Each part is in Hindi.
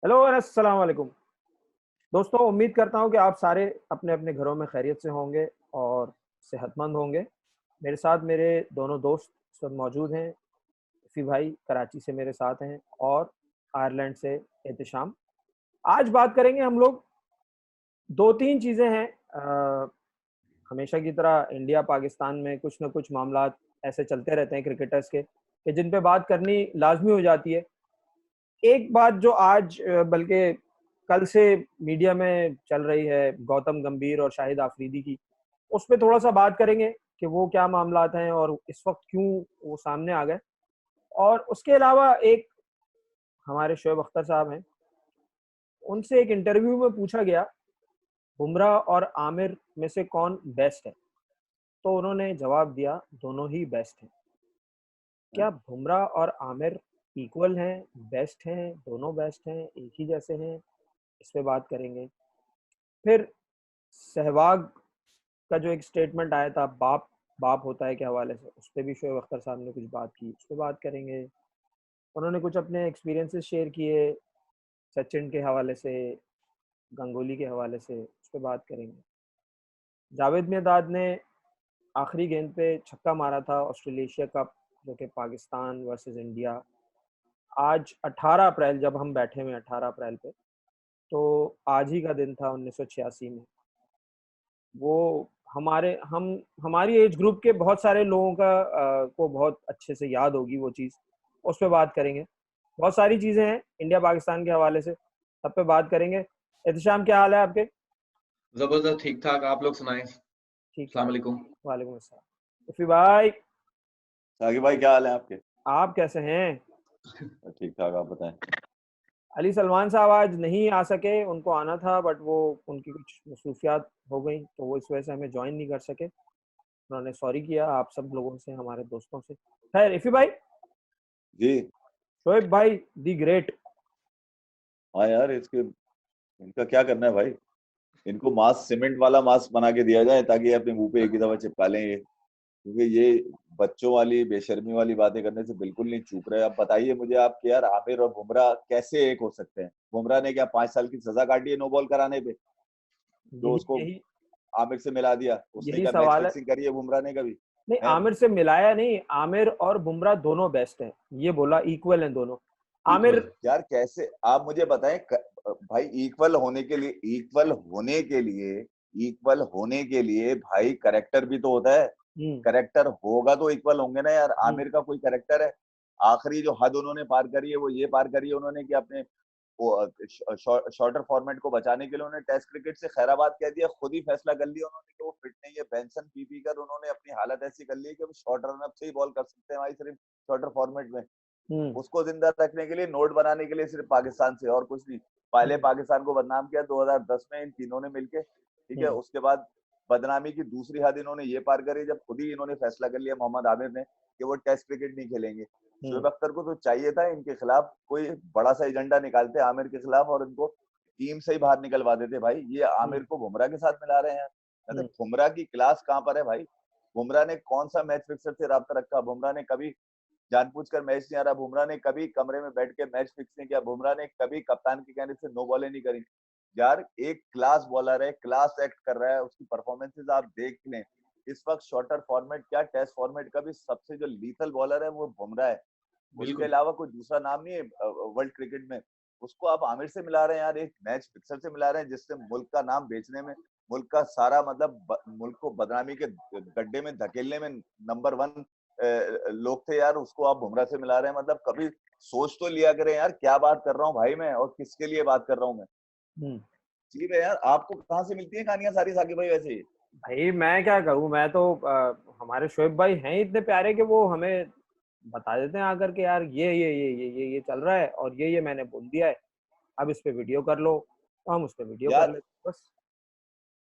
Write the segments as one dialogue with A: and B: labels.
A: हेलो और अस्सलाम वालेकुम दोस्तों। उम्मीद करता हूँ कि आप सारे अपने अपने घरों में खैरियत से होंगे और सेहतमंद होंगे। मेरे साथ मेरे दोनों दोस्त इस वक्त मौजूद हैं। इफ़ी भाई कराची से मेरे साथ हैं और आयरलैंड से एहतिशाम। आज बात करेंगे हम लोग, दो तीन चीज़ें हैं। हमेशा की तरह इंडिया पाकिस्तान में कुछ ना कुछ मामलात ऐसे चलते रहते हैं क्रिकेटर्स के कि जिन पे बात करनी लाजमी हो जाती है। एक बात जो आज बल्कि कल से मीडिया में चल रही है, गौतम गंभीर और शाहिद आफरीदी की, उस पे थोड़ा-सा बात करेंगे कि वो क्या मामलात हैं और इस वक़्त क्यों वो सामने आ गए। और उसके अलावा एक हमारे शोएब अख्तर साहब हैं, उनसे एक इंटरव्यू में पूछा गया, बुमराह और आमिर में से कौन बेस्ट है? तो उन्होंने जवाब दिया, दोनों ही बेस्ट हैं। क्या बुमराह और आमिर इक्वल हैं, बेस्ट हैं, दोनों बेस्ट हैं, एक ही जैसे हैं? इस पे बात करेंगे। फिर सहवाग का जो एक स्टेटमेंट आया था, बाप बाप होता है के हवाले से, उस पे भी शोएब अख्तर साहब ने कुछ बात की, उस पे बात करेंगे। उन्होंने कुछ अपने एक्सपीरियंसेस शेयर किए, सचिन के हवाले से, गंगोली के हवाले से, उस पे बात करेंगे। जावेद मियांदाद ने आखिरी गेंद पे छक्का मारा था ऑस्ट्रेलिया एशिया कप, जो कि पाकिस्तान वर्सेस इंडिया, आज 18 अप्रैल, जब हम बैठे हुए हैं 18 अप्रैल पे, तो आज ही का दिन था 1986 में। वो हमारी एज ग्रुप के बहुत सारे लोगों का को बहुत अच्छे से याद होगी वो चीज़। उस पे बात करेंगे। बहुत सारी चीज़ें हैं इंडिया पाकिस्तान के हवाले से, सब पे बात करेंगे। एहतिशाम, क्या हाल है आपके?
B: जबरदस्त, ठीक ठाक। आप लोग सुनाएं।
A: ठीक
B: अस्सलाम
A: ठाक।
B: वालेकुम।
A: वालेकुम अस्सलाम। इफ़ी भाई,
C: साकिब भाई, क्या हाल है आपके?
A: आप कैसे हैं?
C: ठीक ठाक, आप बताएं।
A: अली सलमान साहब आज नहीं आ सके, उनको आना था बट वो उनकी कुछ मसरूफियात हो गई, तो वो इस वजह से हमें ज्वाइन नहीं कर सके। उन्होंने सॉरी किया आप सब लोगों से, हमारे दोस्तों से। खैर इफ़ी भाई,
C: जी।
A: शोएब भाई दी ग्रेट।
C: हाँ यार, इनका क्या करना है भाई। इनको मास्क, सीमेंट वाला मास्क बना के दिया जाए ताकि ये अपने मुंह पे एक ही दफा चिपका लें ये, क्योंकि ये बच्चों वाली बेशर्मी वाली बातें करने से बिल्कुल नहीं चूक रहे। अब बताइए मुझे आप कि यार आमिर और बुमराह कैसे एक हो सकते हैं? बुमराह ने क्या 5 साल की सजा काटी है नो बॉल कराने पे, जो
A: यही
C: उसको
A: यही
C: आमिर से मिला दिया? उसने
A: यही
C: क्या मैच
A: सवाल है।
C: फिक्सिंग करी है बुमराह ने कभी?
A: नहीं,
C: है?
A: आमिर से मिलाया नहीं, आमिर और बुमराह दोनों बेस्ट हैं, ये बोला, इक्वल हैं दोनों। आमिर,
B: इक्वल।
C: यार कैसे आप मुझे बताएं भाई, इक्वल होने के लिए भाई करेक्टर भी तो होता है।
A: हम्म
C: करेक्टर होगा तो इक्वल होंगे ना यार।
A: हम्म
C: आमिर का कोई करेक्टर है? आखिरी जो हद उन्होंने पार करी है वो ये पार करी है उन्होंने कि अपने वो शॉर्टर फॉर्मेट को बचाने के लिए उन्होंने टेस्ट क्रिकेट से खैराबाद कह दिया। खुद ही फैसला कर लिया उन्होंने कि वो फिट नहीं है। बेंसन पी पी कर उन्होंने अपनी हालत ऐसी कर ली है कि वो शॉर्ट रन अप से ही बॉल कर सकते हैं भाई, सिर्फ शॉर्टर फॉर्मेट में।
A: हम्म
C: उसको जिंदा रखने के लिए, नोट बनाने के लिए सिर्फ पाकिस्तान से और कुछ नहीं। पहले
A: हम्म
C: पाकिस्तान को बदनाम किया 2010 में इन तीनों ने मिलके, ठीक है।
A: हम्म
C: उसके बाद बदनामी की दूसरी हद इन्होंने ये पार करी जब खुद ही इन्होंने फैसला कर लिया मोहम्मद आमिर ने कि वो टेस्ट क्रिकेट नहीं खेलेंगे।
A: हम्म
C: शोएब अख्तर को तो चाहिए था इनके खिलाफ कोई बड़ा सा एजेंडा निकालते आमिर के खिलाफ और इनको टीम से ही बाहर निकलवा देते। भाई ये
A: हम्म
C: आमिर को बुमराह के साथ मिला रहे हैं। मतलब
A: हम्म
C: बुमराह की क्लास कहाँ पर है भाई? बुमराह ने कौन सा मैच फिक्सर से रब्ता रखा? बुमराह ने कभी जानबूझकर मैच नहीं आ रहा? बुमराह ने कभी कमरे में बैठ के मैच फिक्स नहीं किया? बुमराह ने कभी कप्तान के कहने से नो बॉलें नहीं करी? यार एक क्लास बॉलर है, क्लास एक्ट कर रहा है, उसकी परफॉर्मेंसेज आप देख लें। इस वक्त शॉर्टर फॉर्मेट क्या, टेस्ट फॉर्मेट का भी सबसे जो लीथल बॉलर है वो बुमराह है। उसके
B: बिल्कुल।
C: अलावा कोई दूसरा नाम नहीं है वर्ल्ड क्रिकेट में। उसको आप आमिर से मिला रहे हैं यार, एक मैच फिक्सर से मिला रहे हैं जिससे मुल्क का नाम बेचने में, मुल्क का सारा मतलब मुल्क को बदनामी के गड्ढे में धकेलने में नंबर 1 लोग थे यार। उसको आप बुमराह से मिला रहे हैं। मतलब कभी सोच तो लिया करें यार, क्या बात कर रहा हूँ भाई मैं और किसके लिए बात कर रहा हूँ मैं।
A: हम्म।
C: ठीक है यार, आपको कहाँ से मिलती है कहानियां सारी साकिब भाई वैसे ही?
A: भाई मैं क्या कहूँ, मैं तो हमारे शोएब भाई हैं इतने प्यारे कि वो हमें बता देते हैं आकर के, यार ये चल रहा है और ये मैंने बोल दिया है, अब इस पे वीडियो कर लो, तो हम उस पे वीडियो कर
C: यार
A: लेते हैं बस।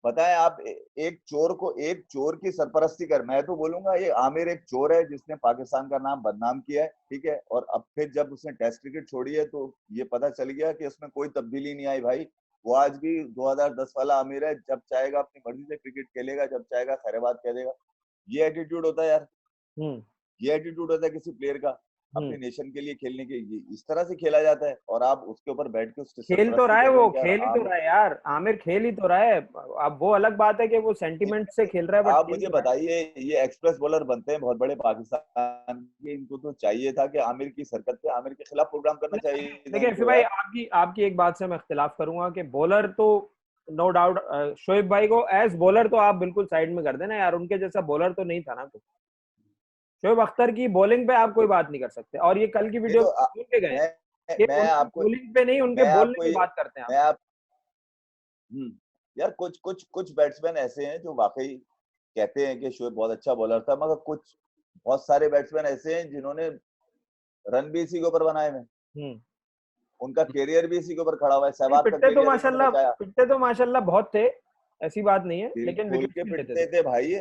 C: पता है आप एक चोर की सरपरस्ती कर, मैं तो बोलूंगा ये आमिर एक चोर है जिसने पाकिस्तान का नाम बदनाम किया है, ठीक है। और अब फिर जब उसने टेस्ट क्रिकेट छोड़ी है तो ये पता चल गया कि उसमें कोई तब्दीली नहीं आई भाई। वो आज भी 2010 वाला आमिर है, जब चाहेगा अपनी मर्जी से क्रिकेट खेलेगा, जब चाहेगा खैराबाद कह देगा। ये एटीट्यूड होता है यार,
A: हम्म
C: ये एटीट्यूड होता है किसी प्लेयर का। अपने नेशन के लिए खेलने के, इस तरह से खेला जाता है और आप उसके ऊपर बैठ के उस
A: खेल तो रहा है,
C: कर रहे
A: वो
C: हैं कि यार
A: खेल ही तो
C: आमिर,
A: रहा है यार, आमिर खेल ही तो रहा है। अब वो अलग बात है कि वो सेंटिमेंट से खेल रहा है, बट
C: आप
A: खेल
C: मुझे
A: तो रहा है।
C: बताइए, ये एक्सप्रेस बॉलर बनते हैं बहुत बड़े पाकिस्तान के, इनको तो चाहिए था कि आमिर की सरकत पे आमिर के खिलाफ प्रोग्राम करना चाहिए था
A: देखिए
C: इनको
A: भाई,
C: यार।
A: आपकी आपकी एक बात से मैं इख्तिलाफ करूंगा कि बॉलर तो नो डाउट, शोएब भाई को एज बॉलर तो आप बिल्कुल साइड में कर देना यार, उनके जैसा बॉलर तो नहीं था ना कोई। शोएब अख्तर की बॉलिंग पे आप कोई बात नहीं कर सकते, और ये कल की
C: नहीं
A: वीडियो
C: तो
A: बोल के गए
C: मैं
A: कि
C: मैं
A: उनकी
C: आपको
A: बॉलिंग पे नहीं, उनके
C: मैं
A: बोलने
C: आपको
A: पे
C: ये
A: बात करते हैं आप।
C: मैं आप हम्म, यार कुछ कुछ कुछ बैट्समैन ऐसे हैं जो वाकई कहते हैं कि शोएब बहुत अच्छा बॉलर था, मगर कुछ बहुत सारे बैट्समैन ऐसे हैं जिन्होंने रन भी इसी के ऊपर बनाए हुए हैं,
A: हम्म।
C: उनका कैरियर भी इसी के ऊपर खड़ा हुआ है।
A: नहीं,
C: सहवाग का कैरियर इन्होंने बचाया,
A: पिटते तो माशाल्लाह बहुत थे, ऐसी बात नहीं है,
C: दिल
A: लेकिन
C: खोल
A: विकेट
C: के
A: नहीं लेते
C: पिटते
A: थे।
C: थे भाई ये।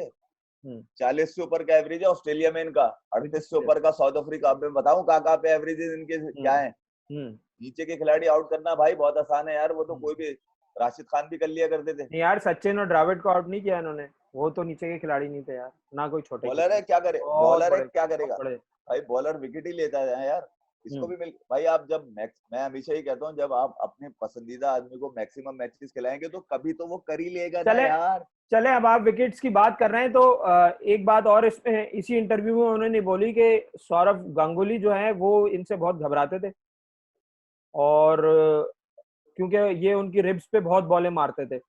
A: हम्म।
C: 40 से ऊपर का एवरेज है ऑस्ट्रेलिया में इनका,
A: विकेट
C: 38 से ऊपर का साउथ अफ्रीका। अब मैं बताऊं कहाँ पे एवरेजेस इनके क्या
A: हम्म।
C: है।
A: हम्म।
C: नीचे के खिलाड़ी आउट करना भाई बहुत आसान है यार, वो तो
A: हम्म।
C: कोई भी राशिद खान भी कर लिया करते थे।
A: नहीं यार, सचिन और द्रविड़ को आउट नहीं किया इन्होंने, वो तो नीचे के खिलाड़ी नहीं थे यार, ना कोई छोटे
C: बॉलर है
A: खिलाड़ी,
C: क्या करे,
A: बहुत
C: बॉलर है
A: बड़े
C: क्या
A: बहुत
C: करेगा
A: बड़े।
C: भाई, बॉलर विकेट ही लेता है यार। इसको
A: हम्म।
C: भी मिल भाई, आप जब मैक्स, मैं हमेशा ही कहता हूँ जब आप अपने पसंदीदा आदमी को मैक्सिमम मैचेस खिलाएंगे तो कभी तो वो कर ही लेगा ना
A: चले
C: यार।
A: चले, अब आप विकेट्स की बात कर रहे हैं तो एक बात और इसमें है, इसी इंटरव्यू में उन्होंने बोली कि सौरव गांगुली जो है वो इनसे बहुत घबराते थे, और क्योंकि ये उनकी रिब्स पे बहुत बॉलें मारते थे,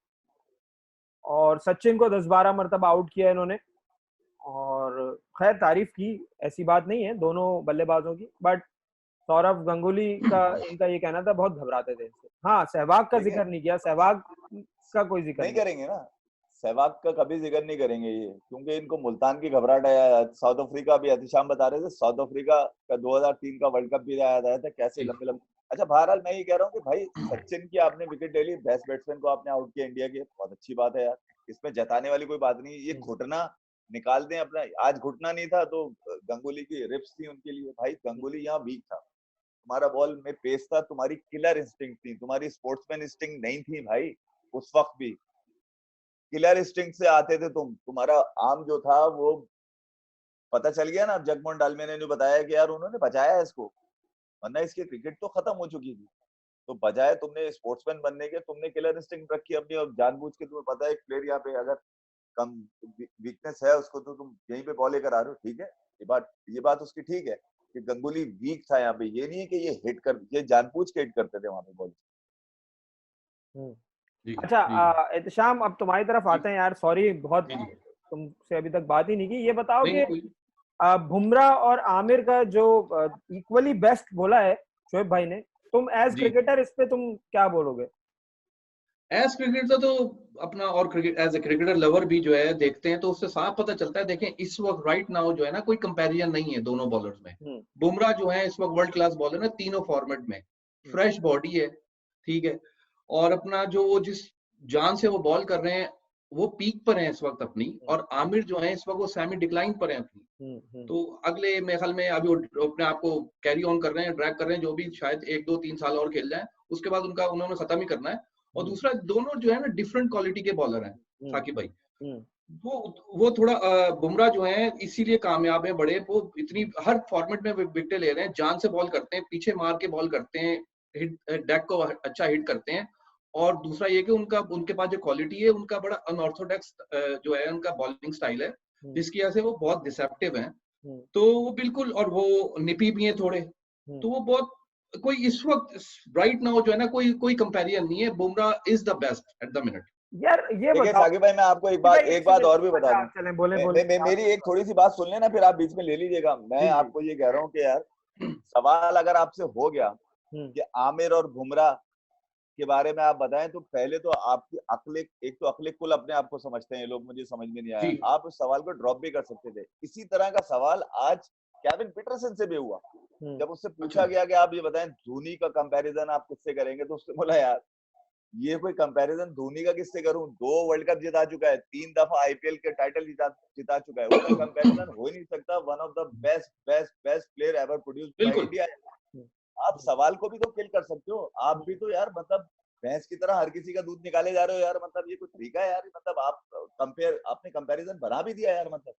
A: और सचिन को 10-12 मरतबा आउट किया इन्होंने, और खैर तारीफ की, ऐसी बात नहीं है दोनों बल्लेबाजों की, बट सौरव गंगुली का इनका ये कहना था बहुत घबराते थे इनसे। हाँ, सहवाग का
C: देखिए
A: जिक्र नहीं किया, सहवाग का कोई जिक्र
C: नहीं
A: नहीं।
C: करेंगे ना, सहवाग का कभी जिक्र नहीं करेंगे ये, क्योंकि इनको मुल्तान की घबराहट है। साउथ अफ्रीका भी, अतिशाम बता रहे थे, साउथ अफ्रीका का 2003 का वर्ल्ड कप भी याद आया था, कैसे लंबे लंबे। अच्छा बहरहाल मैं ये कह रहा हूँ कि भाई सचिन की आपने विकेट ले ली, बेस्ट बैट्समैन को आपने आउट किया इंडिया के, बहुत अच्छी बात है यार, इसमें जताने वाली कोई बात नहीं। ये घुटना निकाल दें अपना, आज घुटना नहीं था तो गंगुली की रिप्स थी उनके लिए। भाई गंगुली यहाँ वीक था, तुम्हारा बॉल में पेस था, तुम्हारी किलर इंस्टिंक्ट थी, तुम्हारी स्पोर्ट्समैन इंस्टिंक्ट नहीं थी भाई। उस वक्त भी किलर इंस्टिंक्ट से आते थे तुम, तुम्हारा आर्म जो था वो पता चल गया ना, जगमोहन डालमिया ने जो बताया कि यार उन्होंने बचाया है इसको, वरना इसकी क्रिकेट तो खत्म हो चुकी थी। तो बजाय तुमने स्पोर्ट्समैन बनने के, तुमने किलर इंस्टिंक्ट रखी अपनी, और जानबूझ के तुम्हें पता है एक प्लेयर यहाँ पे अगर कम वीकनेस है उसको तो तुम यहीं पे बॉल लेकर आ रहे हो, ठीक है, ये बात उसकी ठीक है कि गंगुली वीक था यहाँ पे, ये नहीं है कि ये हिट कर, ये जानबूझ के हिट करते थे वहां पे बॉल।
B: जी
A: अच्छा,
B: जी
A: एहतशाम, अब तुम्हारी तरफ
B: जी
A: आते हैं यार, सॉरी बहुत
B: जी।
A: तुमसे अभी तक बात ही नहीं की। ये बताओ
B: नहीं
A: कि
B: नहीं कोई
A: बुमराह और आमिर का जो इक्वली बेस्ट बोला है शोएब भाई ने, तुम एज
B: जी।
A: क्रिकेटर इस पे तुम क्या बोलोगे?
B: एज क्रिकेटर तो अपना, और cricket as a cricketer lover भी जो है देखते हैं तो उससे साफ पता चलता है। देखें इस वक्त राइट नाउ जो है ना, कोई कंपैरिजन नहीं है दोनों बॉलर्स में।
A: हम्म।
B: बुमराह जो है इस वक्त वर्ल्ड क्लास बॉलर है तीनों फॉर्मेट में, फ्रेश बॉडी है, ठीक है, और अपना जो वो जिस जान से वो बॉल कर रहे हैं वो पीक पर है इस वक्त अपनी। और आमिर जो है इस वक्त वो सेमी डिक्लाइन पर है अपनी। तो अगले मेरे ख्याल में अभी वो अपने आप को कैरी ऑन कर रहे हैं, ड्रैग कर रहे हैं, जो भी शायद 1-2-3 साल और खेल जाए उसके बाद उनका उन्होंने खत्म ही करना है। और दूसरा, दोनों जो है ना डिफरेंट क्वालिटी के बॉलर हैं साकिब भाई। वो थोड़ा बुमराह जो है इसीलिए कामयाब है बड़े, वो इतनी हर फॉर्मेट में विकेटें ले रहे हैं, जान से बॉल करते हैं, पीछे मार के बॉल करते हैं, हिट डेक को अच्छा हिट करते हैं। और दूसरा ये कि उनके पास जो क्वालिटी है, उनका बड़ा अनऑर्थोडॉक्स जो है उनका बॉलिंग स्टाइल है, जिसकी वजह से वो बहुत डिसेप्टिव हैं। तो वो बिल्कुल, और वो निपी भी हैं थोड़े, तो वो बहुत, कोई इस वक्त राइट नाउ जो है ना, कोई कंपैरिजन नहीं है। Bumrah is the best at the minute.
A: यार ये
C: देखिए
A: बताओ
C: साकिब भाई, मैं आपको एक
A: भाई,
C: एक बात और भी बता
A: अच्छा
C: दूं।
A: चलें, बोले बोले
C: मेरी एक थोड़ी सी बात सुन लेना, फिर आप बीच में ले लीजिएगा। मैं
A: जी जी।
C: आपको ये कह रहा हूँ कि यार सवाल अगर आपसे हो गया कि आमिर और बुमराह के बारे में आप बताएं, तो पहले तो आपकी अक्ल, एक तो अक्ल कुल अपने आप को समझते हैं ये लोग, मुझे समझ में नहीं आया।
B: जी
C: आप उस सवाल को ड्रॉप भी कर सकते थे। इसी तरह का सवाल आज केविन पीटरसन से भी हुआ, जब उससे पूछा
B: अच्छा।
C: गया कि आप ये बताएं धोनी का कंपैरिजन आप किससे करेंगे, तो उसने बोला यार ये कोई कंपैरिजन धोनी का किससे करूं, 2 वर्ल्ड कप जिता चुका है, 3 दफा आईपीएल के टाइटल जिता चुका है, उसका कंपैरिजन हो ही नहीं सकता। One of the best best best player ever produced by
B: बिल्कुल
C: इंडिया। आप सवाल को भी तो किल कर सकते हो, आप भी तो यार मतलब भैंस की तरह हर किसी का दूध निकाले जा रहे हो यार, मतलब ये कोई तरीका है यार, मतलब आप कंपेयर, आपने कंपैरिजन बना भी दिया यार, मतलब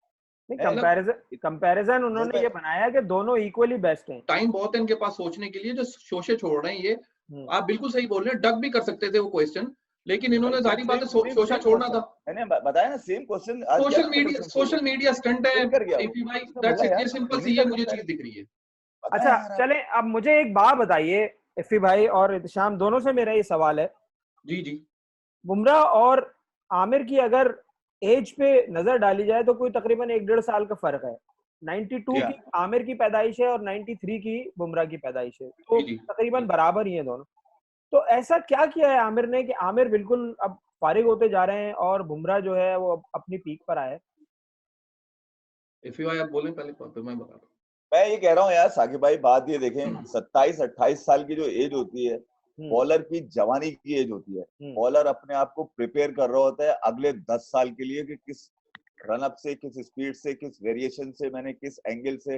A: नहीं, कंपैरिजन उन्होंने ये बनाया कि दोनों इक्वली बेस्ट हैं।
B: टाइम बहुत है इनके पास सोचने के लिए, जो शोशे छोड़ रहे हैं ये। आप बिल्कुल सही बोल रहे हैं, डग भी कर सकते थे वो क्वेश्चन, लेकिन इन्होंने सारी बातें शोशा छोड़ना था।
C: मैंने बताया ना same question.
B: Social media stunt है इफी भाई, दैट्स इट, ये सिंपल सी ये मुझे चीज दिख रही है।
A: अच्छा चलें, अब मुझे एक बात बताइए इफी भाई और इत्तिशाम, दोनों से मेरा ये सवाल है।
B: जी जी,
A: बुमराह और आमिर की अगर एज पे नजर डाली जाए तो कोई तकरीबन 1-1.5 साल का फर्क है। 92 की आमिर की पैदाइश है और 93 की बुमराह की पैदाइश है, तो तकरीबन बराबर ही है दोनों। तो ऐसा क्या किया है आमिर ने कि आमिर बिल्कुल अब फारिग होते जा रहे हैं और बुमराह जो है वो अपनी पीक पर आए?
B: इफी भाई आप बोलें पहले, फिर मैं बता रहा हूँ।
C: मैं ये कह रहा हूँ यार साकिब भाई, बात ये देखें, 27-28 साल की जो एज होती है बॉलर की, जवानी की एज होती है। बॉलर अपने आप को प्रिपेयर कर रहा होता है अगले 10 साल के लिए कि किस रनअप से, किस स्पीड से, किस वेरिएशन से, मैंने किस एंगल से,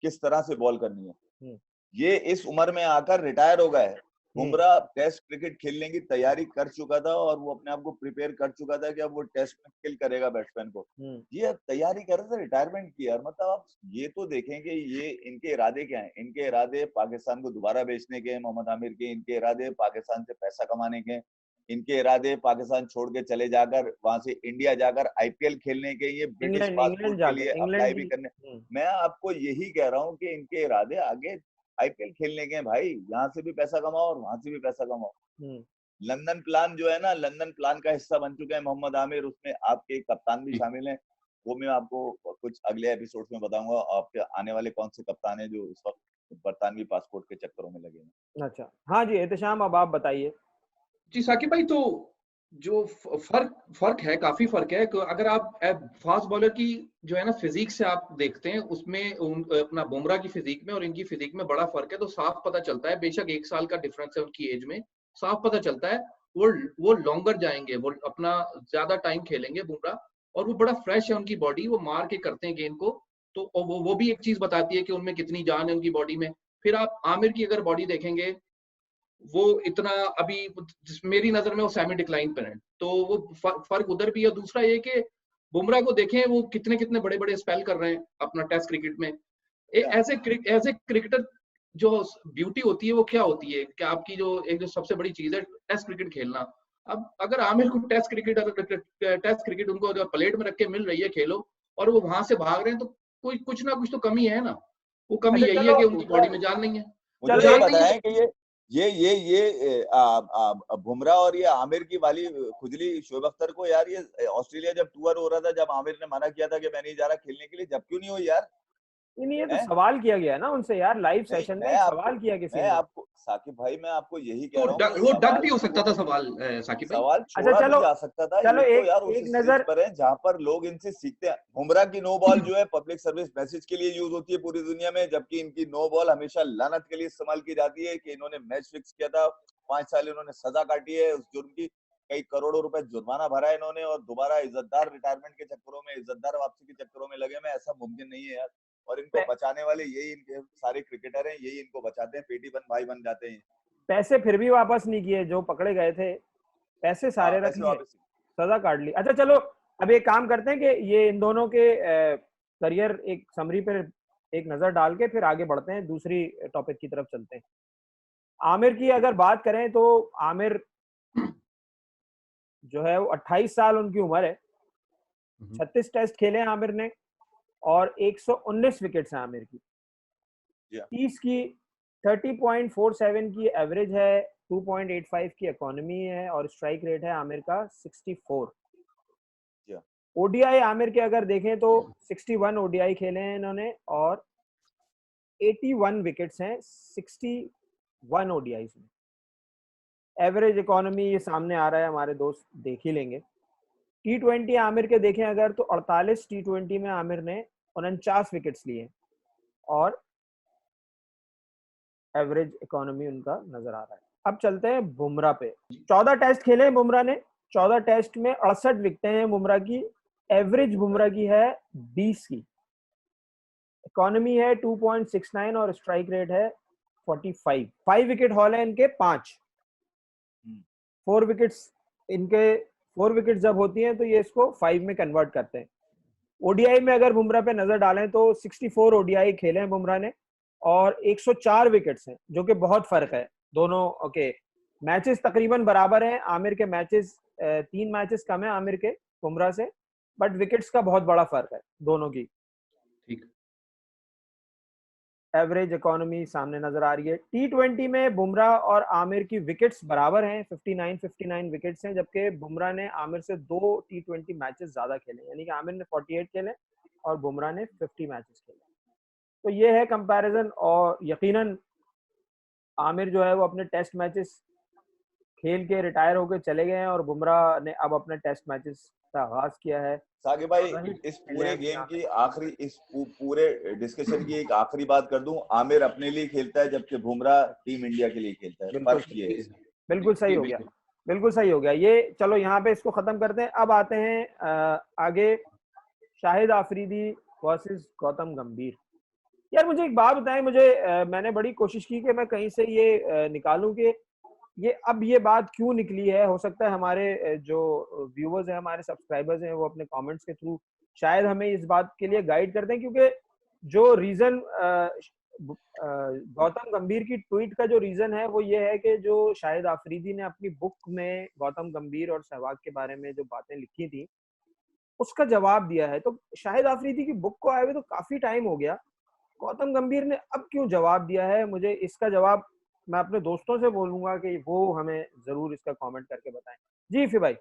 C: किस तरह से बॉल करनी है। ये इस उम्र में आकर रिटायर हो गया है। बुमराह टेस्ट क्रिकेट खेलने की तैयारी कर चुका था और वो अपने आप को प्रिपेयर कर चुका था कि अब वो टेस्ट में किल करेगा बैट्समैन को। ये तैयारी कर रहे थे रिटायरमेंट की यार। मतलब आप ये तो देखें कि ये इनके इरादे क्या हैं। इनके इरादे पाकिस्तान को दोबारा बेचने के, मोहम्मद आमिर के। इनके इरादे पाकिस्तान से पैसा कमाने के। इनके इरादे पाकिस्तान छोड़ के चले जाकर वहां से इंडिया जाकर IPL खेलने के, ये ब्रिटिश पासपोर्ट के लिए अप्लाई भी करने। मैं आपको यही कह रहा हूँ कि इनके इरादे आगे IPL खेलने के भाई, यहाँ से भी पैसा कमाओ और वहां से भी पैसा कमाओ। लंदन प्लान जो है ना, लंदन प्लान का हिस्सा बन चुके हैं मोहम्मद आमिर, उसमें आपके कप्तान भी शामिल हैं। वो मैं आपको कुछ अगले एपिसोड में बताऊंगा आपके आने वाले कौन से कप्तान है जो इस वक्त बरतानवी पासपोर्ट के चक्करों में लगे हैं।
A: अच्छा, हाँ जी एहतिशाम, अब आप बताइए।
B: जी साकिब भाई, तो जो फर्क है, काफी फर्क है। अगर आप फास्ट बॉलर की जो है ना फिजिक से आप देखते हैं, उसमें अपना बुमराह की फिजिक में और इनकी फिजिक में बड़ा फर्क है, तो साफ पता चलता है। बेशक 1 साल का डिफरेंस है उनकी एज में, साफ पता चलता है। वो लॉन्गर जाएंगे, वो अपना ज्यादा टाइम खेलेंगे बुमराह, और वो बड़ा फ्रेश है उनकी बॉडी, वो मार के करते हैं गेंद को। तो वो भी एक चीज बताती है कि उनमें कितनी जान है उनकी बॉडी में। फिर आप आमिर की अगर बॉडी देखेंगे, वो इतना अभी मेरी नजर में वो सेमी डिक्लाइन पर है, तो वो फर्क उधर भी है। दूसरा ये कि बुमराह को देखें, वो कितने कितने बड़े बड़े स्पेल कर रहे हैं अपना टेस्ट क्रिकेट में। ऐसे क्रिकेटर जो ब्यूटी होती है वो क्या होती है कि आपकी जो सबसे बड़ी चीज है टेस्ट क्रिकेट खेलना। अब अगर आमिर को टेस्ट क्रिकेट उनको अगर प्लेट में रख के मिल रही है खेलो, और वो वहां से भाग रहे हैं, तो कोई कुछ ना कुछ तो कमी है ना। वो कमी यही है कि उनकी बॉडी में जान नहीं है।
C: मुझे ये बताएं कि ये बुमराह और ये आमिर की वाली खुजली शोएब अख्तर को यार, ये ऑस्ट्रेलिया जब टूर हो रहा था, जब आमिर ने मना किया था कि मैं नहीं जा रहा खेलने के लिए, जब क्यों नहीं हुई यार?
A: नहीं, ये तो सवाल किया गया ना उनसे यार, लाइव सेशन में सवाल किया किसी ने।
C: मैं आपको साकिब भाई, मैं आपको यही कह रहा हूँ,
B: वो डग भी हो सकता था सवाल साकिब भाई।
C: सवाल छोड़ा भी जा सकता था।
A: चलो
C: ये तो यार उस स्टेज पर है जहां पर लोग इनसे सीखते हैं। बुमराह की नो बॉल जो है पब्लिक सर्विस मैसेज के लिए यूज होती है पूरी दुनिया में, जबकि इनकी नो बॉल हमेशा लानत के लिए इस्तेमाल की जाती है कि इन्होंने मैच फिक्स किया था, 5 साल इन्होंने सजा काटी है उस जुर्म की, कई करोड़ों रुपए जुर्माना भरा है इन्होंने, और दोबारा इज्जतदार रिटायरमेंट के चक्करों में, इज्जतदार वापसी के चक्करों में लगे में। ऐसा मुमकिन नहीं है यार। और इनको बचाने वाले यही इनके सारे क्रिकेटर हैं, यही इनको बचाते हैं, पेटी बन भाई बन जाते हैं।
A: पैसे फिर भी वापस नहीं किए, जो पकड़े गए थे पैसे सारे रख लिए, सजा काट ली। अच्छा चलो, अब एक काम करते हैं कि ये इन दोनों के करियर एक समरी पर एक नजर डाल के फिर आगे बढ़ते हैं, दूसरी टॉपिक की तरफ चलते हैं। आमिर की अगर बात करें तो आमिर जो है वो 28 साल उनकी उम्र है, 36 टेस्ट खेले हैं आमिर ने और 119 विकेट्स हैं आमिर की। 30 की 30.47 की एवरेज है, 2.85 की इकोनॉमी है और स्ट्राइक रेट है आमिर का 64। ओडीआई आमिर के अगर देखें तो 61 ओडीआई खेले हैं इन्होंने और 81 विकेट्स हैं 61 ओडीआईज में। एवरेज इकोनॉमी ये सामने आ रहा है, हमारे दोस्त देख ही लेंगे। T20 आमिर के देखें अगर तो 48 T20 में आमिर ने 49 विकेट्स लिए और एवरेज इकोनॉमी उनका नजर आ रहा है। अब चलते हैं बुमराह पे। 14 टेस्ट खेले हैं बुमराह ने, 14 टेस्ट में 68 विकेटें हैं बुमराह की। एवरेज बुमराह की है 20 की, इकोनॉमी है 2.69 और स्ट्राइक रेट है 45। 5 विकेट हॉल है इनके 5। 4 विकेट्स इनके 4 विकेट जब होती हैं तो ये इसको 5 में कन्वर्ट करते हैं। ओडीआई में अगर बुमराह पे नजर डालें तो 64 ओडीआई खेले हैं बुमराह ने और 104 विकेट्स हैं, जो कि बहुत फर्क है दोनों। ओके, मैचेस तकरीबन बराबर हैं, आमिर के मैचेस 3 मैचेस कम है आमिर के बुमराह से, बट विकेट्स का बहुत बड़ा फर्क है दोनों की।
B: ठीक।
A: एवरेज इकोनॉमी सामने नजर आ रही है। T20 में बुमराह और आमिर की विकेट्स बराबर हैं, 59 विकेट्स हैं, जबकि बुमराह ने आमिर से 2 T20 मैचेस ज्यादा खेले, यानी कि आमिर ने 48 खेले और बुमराह ने 50 मैचेस खेले। तो ये है कंपैरिजन। और यकीनन आमिर जो है वो अपने टेस्ट मैचेस खेल के रिटायर होकर चले गए हैं और बुमराह ने अब अपने टेस्ट मैचेस का आगाज किया है।
C: साकिब भाई, इस पूरे गेम की आखिरी, इस पूरे डिस्कशन की एक आखिरी बात कर दूं, आमिर अपने लिए खेलता है जबकि बुमराह टीम इंडिया के लिए खेलता है। फर्क ये है।
A: बिल्कुल सही हो गया, बिल्कुल सही हो गया ये। चलो यहाँ पे इसको खत्म करते हैं। अब आते हैं आगे, शाहिद आफरीदी वर्सेस गौतम गंभीर। यार मुझे एक बात बताएं, मैंने बड़ी कोशिश की कि मैं कहीं से ये निकालूं कि ये बात क्यों निकली है। हो सकता है हमारे जो व्यूअर्स हैं, हमारे सब्सक्राइबर्स हैं, वो अपने कमेंट्स के थ्रू शायद हमें इस बात के लिए गाइड करते हैं, क्योंकि जो रीजन गौतम गंभीर की ट्वीट का जो रीजन है वो ये है कि जो शाहिद आफरीदी ने अपनी बुक में गौतम गंभीर और सहवाग के बारे में जो बातें लिखी थी उसका जवाब दिया है। तो शाहिद आफरीदी की बुक को आए हुए तो काफी टाइम हो गया, गौतम गंभीर ने अब क्यों जवाब दिया है? मुझे इसका जवाब मैं अपने दोस्तों से बोलूंगा कि वो हमें जरूर इसका कमेंट करके बताएं। जी फिर भाई।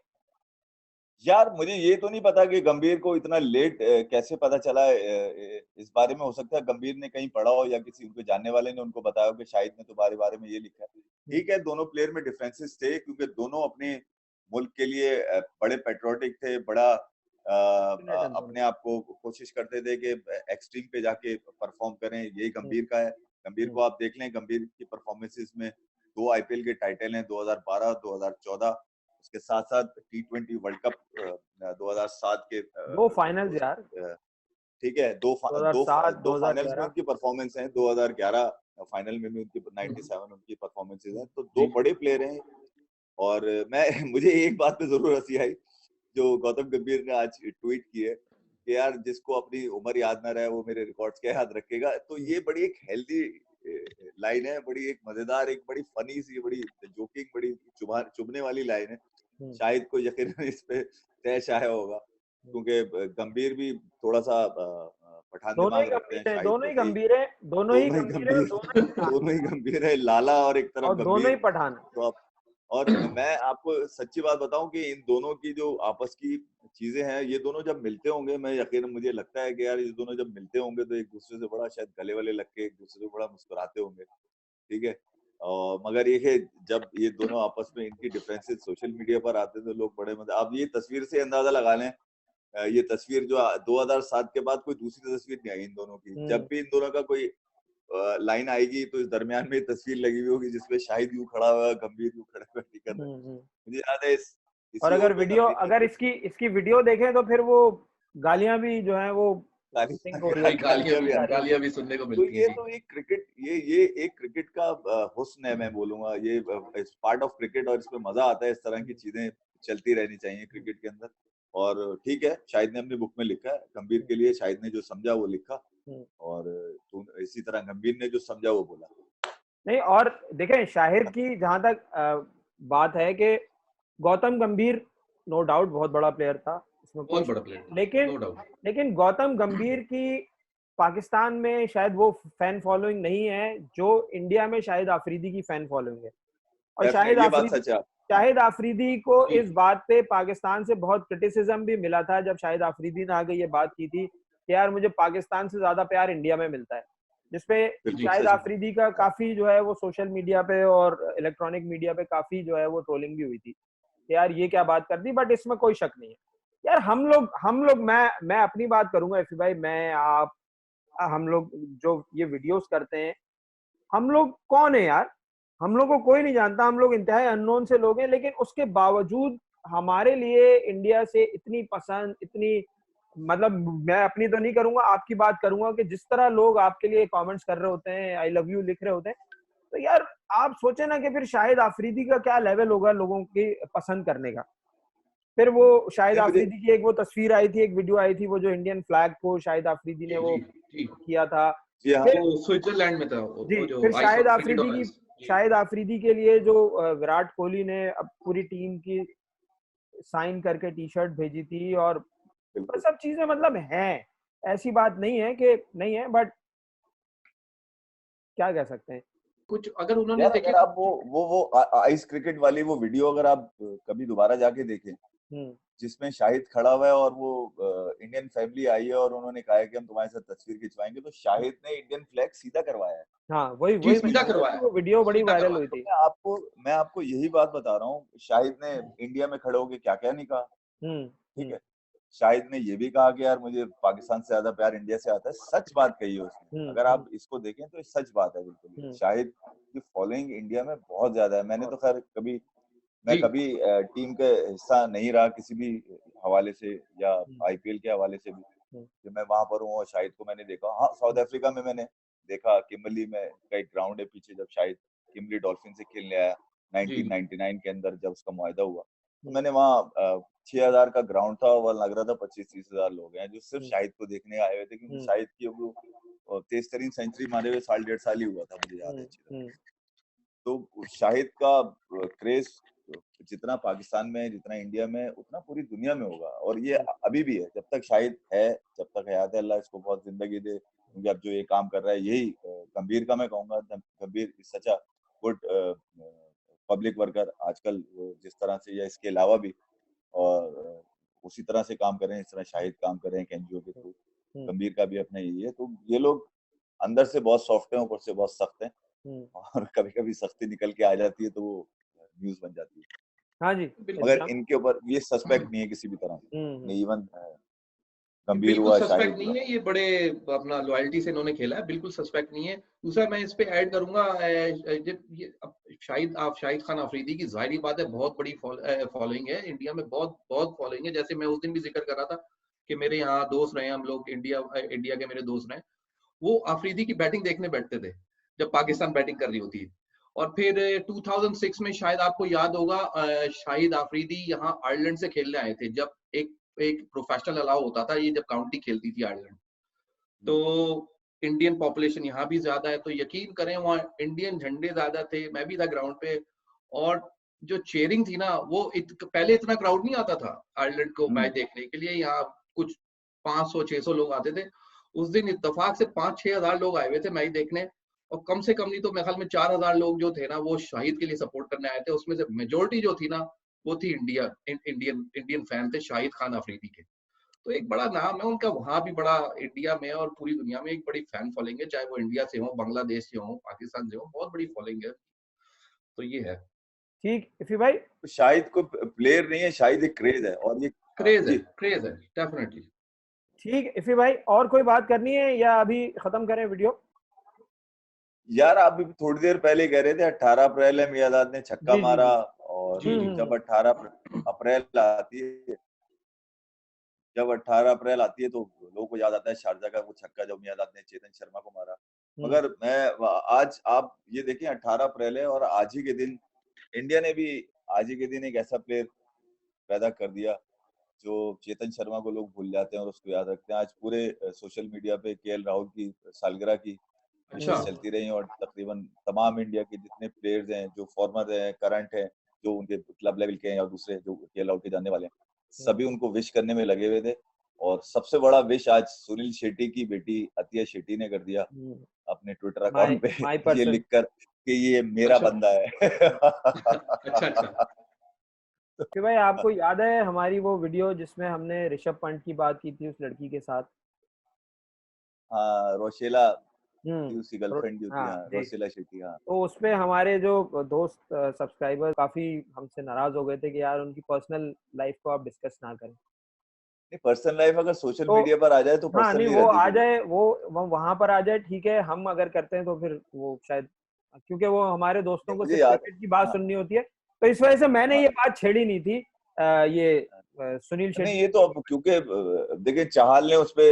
C: यार मुझे ये तो नहीं पता कि गंभीर को इतना लेट कैसे पता चला। इस बारे में हो सकता है गंभीर ने कहीं पढ़ा हो या किसी उनके जानने वाले ने उनको बताया हो कि शाहिद ने तुम्हारे बारे में ये लिखा है। ठीक है, दोनों प्लेयर में डिफरेंसेस थे क्योंकि दोनों अपने मुल्क के लिए बड़े पेट्रियोटिक थे, बड़ा अपने आप को कोशिश करते थे कि एक्सट्रीम पे जाके परफॉर्म करें। यही गंभीर का है। गंभीर को आप देख लें, गंभीर की परफॉर्मेंसेस में 2 आईपीएल के टाइटल हैं, 2012 2014। उसके साथ साथ T20 वर्ल्ड कप 2007 के
A: 2 फाइनल्स यार।
C: ठीक है, दो
A: 2007
C: फाइनल्स में
A: 2011
C: उनकी परफॉर्मेंस है, 2011 फाइनल में भी उनकी 97 उनकी परफॉर्मेंसेस हैं। तो 2 बड़े प्लेयर हैं। और मैं मुझे एक बात पे जरूर हंसी आई जो गौतम गंभीर ने आज ट्वीट की है कि यार जिसको अपनी उम्र याद ना रहे वो मेरे रिकॉर्ड्स क्या याद रखेगा। तो ये बड़ी एक हेल्दी लाइन है, बड़ी एक मजेदार, एक बड़ी फनी सी, बड़ी जोकिंग, बड़ी चुभने वाली लाइन है। शायद को यकीनन इस पे तैश आया होगा क्योंकि गंभीर भी थोड़ा सा पठान दिमाग रखते हैं।
A: दोनों ही गंभीर है, दोनों ही
C: गंभीर है, लाला और एक तरफ गंभीर,
A: दोनों ही पठान।
C: तो आप, और मैं आपको सच्ची बात बताऊं कि इन दोनों की जो आपस की चीजें हैं, ये दोनों जब मिलते होंगे, मैं यकीनन मुझे लगता है कि यार ये दोनों जब मिलते होंगे तो एक दूसरे से बड़ा शायद गले वाले लग के एक दूसरे से बड़ा मुस्कुराते होंगे। ठीक है, मगर ये है जब ये दोनों आपस में इनकी डिफरेंसेस सोशल मीडिया पर आते हैं तो लोग बड़े मजा, आप ये तस्वीर से अंदाजा लगा लें। ये तस्वीर जो 2007 के बाद कोई दूसरी तस्वीर नहीं आई इन दोनों की। जब भी इन दोनों का कोई लाइन आएगी तो इस दरमियान में तस्वीर लगी हुई होगी जिसपे शाहिद यूं खड़ा हुआ, गंभीर यूं खड़ा हुआ। ठीक है, मुझे याद है
A: और अगर इसकी वीडियो देखें तो फिर वो गालियां भी जो है वो
B: गालियां भी सुनने को मिलती हैं।
C: तो एक क्रिकेट, ये एक क्रिकेट का हुस्न है, मैं बोलूंगा। ये पार्ट ऑफ क्रिकेट और इसमें मजा आता है। इस तरह की चीजें चलती रहनी चाहिए क्रिकेट के अंदर। और ठीक है, शाहिद ने अपनी बुक में लिखा है, गंभीर के लिए शाहिद ने जो समझा वो लिखा, और इसी तरह गंभीर ने जो समझा वो बोला। नहीं,
A: और देखें शाहिद की जहां तक बात है कि गौतम गंभीर नो डाउट बहुत बड़ा प्लेयर था, इसमें
B: बहुत बड़ा प्लेयर,
A: लेकिन गौतम गंभीर की पाकिस्तान में शायद वो फैन फॉलोइंग नहीं है जो इंडिया में शाहिद आफरीदी की फैन फॉलोइंग है। और शाहिद आफरीदी को इस बात पे पाकिस्तान से बहुत क्रिटिसिज्म भी मिला था जब शाहिद आफरीदी ने आगे ये बात की थी कि यार मुझे पाकिस्तान से ज्यादा प्यार इंडिया में मिलता है, जिसपे शाहिद आफरीदी का काफी जो है वो सोशल मीडिया पे और इलेक्ट्रॉनिक मीडिया पे काफी जो है वो ट्रोलिंग भी हुई थी कि यार ये क्या बात कर दी। बट इसमें कोई शक नहीं है यार, हम लोग मैं अपनी बात करूंगा एफी भाई, मैं आप हम लोग जो ये वीडियोस करते हैं, हम लोग कौन है यार? हम लोग को कोई नहीं जानता, हम लोग इंतहाई अननोन से लोग हैं, लेकिन उसके बावजूद हमारे लिए इंडिया से इतनी पसंद, इतनी मतलब मैं अपनी तो नहीं करूंगा, आपकी बात करूंगा कि जिस तरह लोग आपके लिए कमेंट्स कर रहे होते हैं, आई लव यू लिख रहे होते हैं, तो यार आप सोचे ना कि फिर शाहिद आफरीदी का क्या लेवल होगा लोगों की पसंद करने का। फिर वो शाहिद
C: नहीं, मुझे
A: आफरीदी की एक वो तस्वीर आई थी, एक वीडियो आई थी, वो जो इंडियन फ्लैग को शाहिद आफरीदी ने
B: जी
A: वो
B: जी जी,
A: किया था।
C: जी हाँ,
A: फिर
B: वो स्विट्जरलैंड में था,
A: जी,
B: वो जो
A: फिर
B: आइस क्रिकेट और आइस। जी
A: शाहिद आफरीदी के लिए जो विराट कोहली ने अब पूरी टीम की साइन करके टी शर्ट भेजी थी, और वो
C: बिल्कुल।
A: सब चीजें मतलब हैं, ऐसी बात नहीं है कि नहीं है, बट क्या कह सकते हैं।
B: कुछ अगर उन्होंने
C: यार
B: देखे
C: अगर आप वो आइस क्रिकेट वाली वो वीडियो अगर आप कभी दोबारा जाके देखें,
A: हम्म
C: जिसमें शाहिद खड़ा हुआ है और वो इंडियन फैमिली आई है और उन्होंने कहा है कि हम तुम्हारे साथ तस्वीर खिंचवाएंगे, तो शाहिद ने इंडियन फ्लैग सीधा करवाया है।
A: हाँ, वही
B: जी,
A: वही मैं
B: सीधा
A: कह रहा हूँ कि
B: करवाया,
A: वो वीडियो बड़ी
B: सीधा
A: वायरल
B: करवाया।
A: हुई
C: तो
A: थी।
C: मैं आपको यही बात बता रहा हूँ, शाहिद ने इंडिया में खड़े होके क्या क्या नहीं कहा। ठीक
A: हम्म
C: है, शाहिद ने ये भी कहा कि यार मुझे पाकिस्तान से ज्यादा प्यार इंडिया से आता है, सच बात कही है उसने।
A: हम्म
C: अगर
A: हम्म
C: आप इसको देखें तो ये सच बात है बिल्कुल।
A: हम्म
C: शाहिद की फॉलोइंग इंडिया में बहुत ज्यादा है। मैंने तो खैर मैं
B: जी
C: कभी टीम का हिस्सा नहीं रहा किसी भी हवाले से, या
A: हम्म
C: आईपीएल के हवाले से भी,
A: हम्म
C: कि मैं वहां पर हूँ और शाहिद को मैंने देखा। हाँ, साउथ अफ्रीका में मैंने देखा, किम्बरली में का एक ग्राउंड है पीछे, जब शाहिद किम्बरली डॉल्फिन से खेलने आया
B: जी
C: 1999 के अंदर, जब उसका मुआहदा हुआ, तो
A: हम्म
C: मैंने वहाँ 6,000 का ग्राउंड था, और लग रहा था 25-30 हजार लोग हैं जो सिर्फ
A: हम्म
C: शाहिद को देखने आए हुए थे, क्योंकि
A: हम्म
C: शाहिद की वो तेज तरीन सेंचुरी मारे हुए 1.5 साल ही हुआ था, मुझे याद है अच्छी तरह।
A: हम्म
C: तो शाहिद का क्रेज जितना पाकिस्तान में है, जितना इंडिया में है, उतना पूरी दुनिया में होगा, और ये अभी भी है। जब तक शाहिद है, जब तक हयात है, अल्लाह इसको बहुत जिंदगी दे, क्योंकि अब जो ये काम कर रहा है, यही गंभीर का मैं कहूंगा, गंभीर सच अ गुड पब्लिक वर्कर आजकल, जिस तरह से या इसके अलावा भी, और उसी तरह से काम कर रहे हैं, इस तरह शाहिद काम कर रहे हैं एनजीओ के थ्रू।
A: हम्म
C: गंभीर का भी अपना यही है। तो ये लोग अंदर से बहुत सॉफ्ट हैं, ऊपर से बहुत सख्त हैं,
A: हम्म
C: और कभी कभी सख्ती निकल के आ जाती है तो वो न्यूज बन जाती है।
A: हाँ जी,
C: मगर
B: बिल्कुल।
C: इनके ऊपर ये सस्पेक्ट
B: हम्म,
C: नहीं है किसी भी तरह से।
A: हम्म
C: नहीं, इवन
B: ये
C: गंभीर
B: बिल्कुल
C: हुआ,
B: सस्पेक्ट
C: शाहिद हुआ।
B: नहीं है, ये बड़े अपना लॉयल्टी से इन्होंने खेला है, बिल्कुल सस्पेक्ट नहीं है। दूसरा मैं इस पे ऐड करूंगा, ये अब शाहिद खान अफरीदी की जाहिर बात है बहुत बड़ी फॉलोइंग है इंडिया में, बहुत बहुत फॉलोइंग है। जैसे मैं उस दिन भी जिक्र कर रहा था कि मेरे यहाँ दोस्त रहे, हम लोग इंडिया के मेरे दोस्त रहे, वो अफरीदी की बैटिंग देखने बैठते थे जब पाकिस्तान बैटिंग कर रही होती है। और फिर 2006 में शायद आपको याद होगा, शाहिद आफरीदी यहाँ आयरलैंड से खेलने आए थे, जब एक एक प्रोफेशनल अलाउ होता था, ये जब काउंटी खेलती थी आयरलैंड। तो इंडियन पॉपुलेशन यहाँ भी ज्यादा है, तो यकीन करें वहाँ इंडियन झंडे ज्यादा थे, मैं भी था ग्राउंड पे। और जो चेयरिंग थी ना, वो पहले इतना क्राउड नहीं आता था आयरलैंड को मैच देखने के लिए, यहाँ कुछ 500-600 लोग आते थे। उस दिन इत्तेफाक से 5-6 हजार लोग आए हुए थे मैच देखने, और कम से कम नहीं तो मेरे ख्याल में 4 हजार लोग जो थे ना, वो शाहिद के लिए सपोर्ट करने आए थे। उसमें से मेजोरिटी जो थी ना, वो थी इंडियन फैन थे शाहिद खान अफरीदी के। तो एक बड़ा नाम है उनका वहां भी, बड़ा इंडिया में और पूरी दुनिया में एक बड़ी फैन फॉलोइंग है, चाहे वो इंडिया से हो, बांग्लादेश से हो, पाकिस्तान से हो, बहुत बड़ी फॉलोइंग है। तो ये है,
A: ठीक इफी भाई।
C: तो शाहिद को प्लेयर नहीं है, शाहिद एक क्रेज है। और ये
B: क्रेज है,
C: जी,
B: क्रेज है डेफिनेटली।
A: ठीक इफी भाई, और कोई बात करनी है या अभी खत्म करें वीडियो?
C: यार आप भी थोड़ी देर पहले कह रहे थे 18 अप्रैल है, मियादाद ने छक्का
A: जी जी
C: मारा,
A: जी।
C: और
B: जी जी
C: जब 18 अप्रैल आती है, जब 18 अप्रैल आती है तो लोगों को याद आता है शारजा का वो छक्का, जब मियादाद ने चेतन शर्मा को मारा।
A: हम्म
C: मगर मैं आज आप ये देखें, 18 अप्रैल है, और आज ही के दिन इंडिया ने भी आज ही के दिन एक ऐसा प्लेयर पैदा कर दिया जो चेतन शर्मा को लोग भूल जाते हैं और उसको याद रखते हैं। आज पूरे सोशल मीडिया पे केएल राहुल की सालगिरह की
B: अच्छा।
C: विशेष चलती रही, और तकरीबन तमाम इंडिया के जितने प्लेयर्स हैं, जो फॉर्मर हैं, करंट हैं, जो उनके क्लब लेवल के हैं या दूसरे जो केएल राहुल के जानने वाले हैं,
A: हम्म
C: सभी उनको विश करने में लगे हुए थे। और सबसे बड़ा विश आज सुनील शेट्टी की बेटी अतिया शेट्टी ने कर दिया
A: हम्म,
C: अपने ट्विटर
A: माय
C: अकाउंट पे,
A: माय
C: ये
A: पर्सन।
C: लिखकर कि ये मेरा
B: अच्छा
C: बंदा है।
B: अच्छा अच्छा।
A: कि भाई आपको याद है हमारी वो वीडियो जिसमें हमने ऋषभ पंत की बात की थी उस लड़की के साथ?
C: हाँ, रोशेला
A: हम्म
C: थी उसकी गर्लफ्रेंड जो थी,
A: हाँ
C: हाँ,
A: जी।
C: रोशेला शेट्टी, हाँ।
A: तो उसपे हमारे जो दोस्त सब्सक्राइबर काफी हमसे नाराज हो गए थे कि यार उनकी पर्सनल लाइफ को आप डिस्कस ना करें।
C: नहीं, पर्सनल लाइफ अगर सोशल
A: तो
C: मीडिया पर आ जाए तो
A: हाँ,
C: पर्सनल
A: नहीं
C: नहीं
A: वो
C: रहती
A: आ
C: फिर।
A: जाए, वो वहां पर आ जाए, ठीक है। हम अगर करते हैं तो फिर वो शायद, क्योंकि वो हमारे दोस्तों
C: नहीं,
A: को
C: मुझे
A: सिर्फ
C: याद,
A: क्रिकेट की बात
C: हाँ,
A: सुननी होती है, तो इस वजह से मैंने
C: हाँ,
A: ये बात छेड़ी नहीं थी। ये सुनील
C: नहीं,
A: शेट्टी
C: ये तो अब क्योंकि देखिए चाहल ने उस पे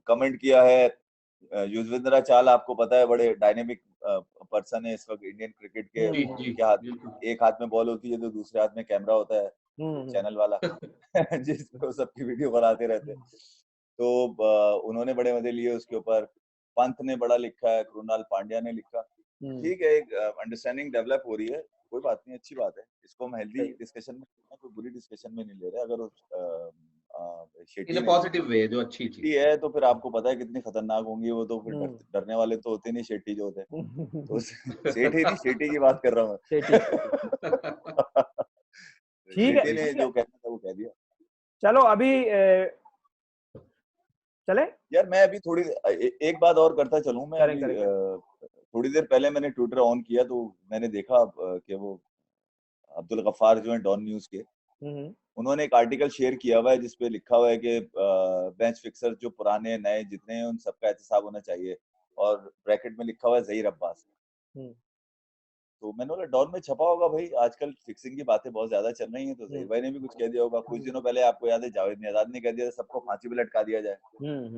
C: कमेंट किया है। युजवेंद्र चाहल आपको पता है बड़े डायनेमिक पर्सन है इस वक्त इंडियन क्रिकेट के।
B: जी जी
C: उनके हाथ,
B: बिल्कुल।
C: एक हाथ में बॉल होती है तो दूसरे हाथ में कैमरा होता है। चैनल वाला जिसमें वो सबकी वीडियो बनाते रहते हैं। तो उन्होंने बड़े मजे लिए उसके ऊपर। पंत ने बड़ा लिखा है, कृणाल पांड्या ने लिखा। ठीक है, एक अंडरस्टैंडिंग डेवलप हो रही है, कोई बात नहीं, अच्छी बात है। इसको हम हेल्दी डिस्कशन में, कोई बुरी डिस्कशन में नहीं ले रहे। अगर
B: इन पॉजिटिव वे जो अच्छी चीज
C: है तो फिर आपको पता है कितनी खतरनाक होंगी वो, तो फिर डरने वाले तो होते नहीं शेट्टी जो होते हैं। तो सेठी नहीं, शेट्टी की बात कर रहा हूँ
A: ठीक है,
C: ने जो कहना था वो कह दिया।
A: चलो अभी चले
C: यार, मैं अभी थोड़ी एक बात और करता चलूं मैं। थोड़ी देर पहले मैंने ट्विटर ऑन किया तो मैंने देखा कि वो अब्दुल गफ्फार जो है डॉन न्यूज के, उन्होंने एक आर्टिकल शेयर किया हुआ है जिसपे लिखा हुआ है कि बेंच फिक्सर जो पुराने नए जितने हैं उन सबका एहतसाब होना चाहिए, और ब्रैकेट में लिखा हुआ है ज़हीर अब्बास। तो मैंने बोला डॉन में छपा होगा भाई, आजकल फिक्सिंग की बातें बहुत ज्यादा चल रही हैं, तो ज़हीर भाई ने भी कुछ कह दिया होगा। कुछ दिनों पहले आपको याद है जावेद नियाज़ ने कह दिया सबको फांसी पे लटका दिया जाए।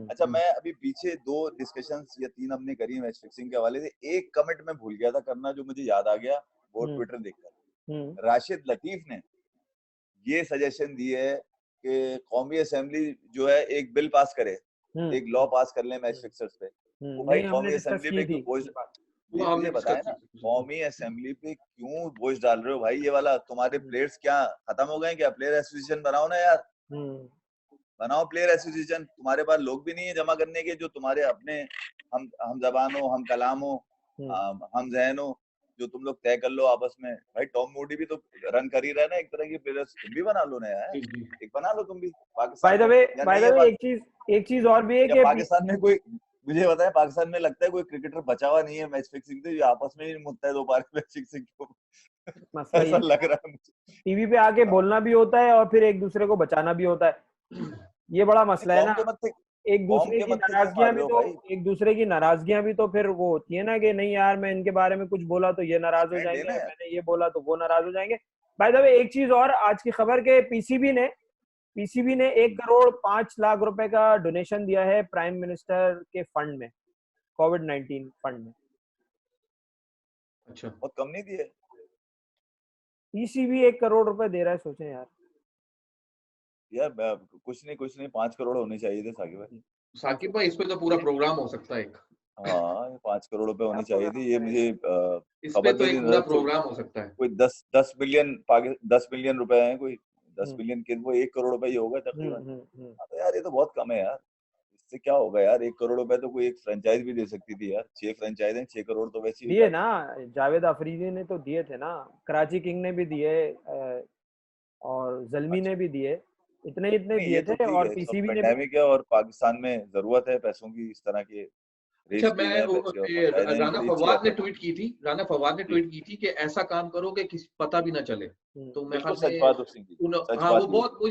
C: अच्छा, मैं अभी पीछे 2 डिस्कशंस या 3 हमने करी मैच फिक्सिंग के हवाले से। एक कमेंट मैं भूल गया था करना जो मुझे याद आ गया, वो ट्विटर देखकर राशिद लतीफ ने ये सजेशन दी है कि कौमी असेंबली जो है एक बिल पास करे, एक लॉ पास कर ले मैच फिक्सर्स पे। तो भाई कौमी असेंबली पे क्यों बोझ, मुझे बताया ना, कौमी असेंबली पे क्यों बोझ डाल रहे हो भाई? ये वाला तुम्हारे प्लेयर्स क्या खत्म हो गए क्या? प्लेयर एसोसिएशन बनाओ ना यार, बनाओ प्लेयर एसोसिएशन। तुम्हारे पास लोग भी नहीं है जमा करने के जो तुम्हारे अपने हम जबान हो, हम कलाम हो, हम जहन हो, जो तुम लोग तय कर लो आपस में। भाई टॉम मूडी भी तो रन कर ही रहा है ना एक तरह की प्लेयर्स, तुम भी बना लो ना यार, एक बना लो तुम भी। पाकिस्तान
A: एक चीज और भी है कि
C: पाकिस्तान में कोई, मुझे बताया पाकिस्तान में लगता है कोई क्रिकेटर बचा हुआ नहीं है मैच फिक्सिंग से, आपस में ही मुत्तैद हो पा रहे मैच फिक्सिंग को। ऐसा लग रहा है मुझे।
A: टीवी पे आके बोलना भी होता है और फिर एक दूसरे को बचाना भी होता है, ये बड़ा मसला है ना। एक दूसरे की नाराजगियां भी तो फिर वो होती है ना कि नहीं यार मैं इनके बारे में कुछ बोला तो ये नाराज हो जाएंगे, मैंने ये बोला तो वो नाराज हो जाएंगे। बाय द वे एक चीज और, आज की खबर के पीसीबी ने 1 करोड़ 5 लाख रुपए का डोनेशन दिया है प्राइम मिनिस्टर के फंड में, कोविड-19 फंड में।
B: अच्छा,
C: बहुत कम नहीं दिए।
A: पीसीबी 1 करोड़ रुपए दे रहा है, सोचें यार
C: कुछ नहीं 5 करोड़ होने चाहिए थे
B: साकिब भाई। इस पे तो पूरा प्रोग्राम हो सकता है एक।
C: हाँ, 5 करोड़ रुपए होने चाहिए थे। ये मुझे
B: इस पे तो एक पूरा प्रोग्राम हो सकता है।
C: कोई 10 मिलियन रुपए हैं, कोई 10 मिलियन के वो 1 करोड़ रुपए ही होगा तकरीबन। तो यार ये तो बहुत कम है यार, इससे क्या होगा यार? 1 करोड़ रुपए तो कोई एक फ्रेंचाइज भी दे सकती थी यार। 6 फ्रेंचाइज हैं, 6 करोड़ तो वैसे ही
A: दिए ना। जावेद अफरीदी ने तो दिए थे ना, कराची किंग ने भी दिए और जल्मी ने भी दिए, इतने दिए थे। और पीसीबी ने
C: पैंडेमिक है और पाकिस्तान में जरूरत है पैसों की, इस तरह के।
B: अच्छा, राना फवाद ने ट्वीट की थी कि ऐसा काम करो कि किसी पता भी ना चले। तो मैं मुझे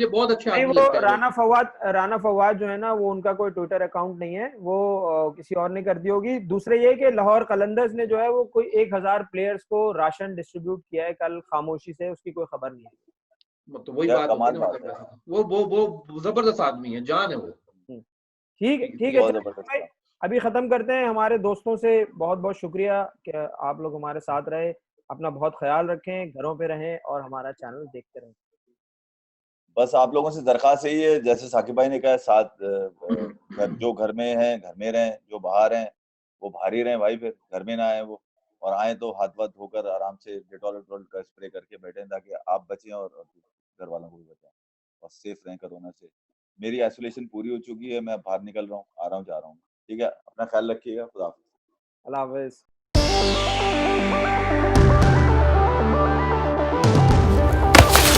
B: बहुत अच्छे आदमी लगते हैं।
A: राना फवाद जो है ना, वो उनका कोई ट्विटर अकाउंट नहीं है, वो किसी और ने कर दी होगी। दूसरे ये कि लाहौर कलंदर्स ने जो है वो कोई 1000 प्लेयर्स को राशन डिस्ट्रीब्यूट किया है कल खामोशी से, उसकी कोई खबर नहीं है।
B: तो वही बात होती है ना, वो जबरदस्त आदमी है, जान है वो।
A: ठीक है, अभी खत्म करते हैं। हमारे दोस्तों से बहुत बहुत शुक्रिया कि आप लोग हमारे साथ रहे। अपना बहुत ख्याल रखें, घरों पे रहें और हमारा चैनल देखते रहें।
C: बस आप लोगों से दरख्वास्त यही है, जैसे साकिब भाई ने कहा, साथ जो घर में हैं घर में रहें, जो बाहर हैं वो बाहर ही रहें भाई, फिर घर में ना आए वो, और आए तो हाथ वाथ धोकर आराम से डेटॉल का स्प्रे करके बैठे, ताकि आप बचें और घर वालों को भी बचाएं और सेफ रहें कोरोना से। मेरी आइसोलेशन पूरी हो चुकी है, मैं बाहर निकल रहा हूँ, आ रहा हूँ, जा रहा हूँ। ठीक है, अपना ख्याल रखिएगा। खुदा हाफिज़।
A: अल्लाह हाफिज़।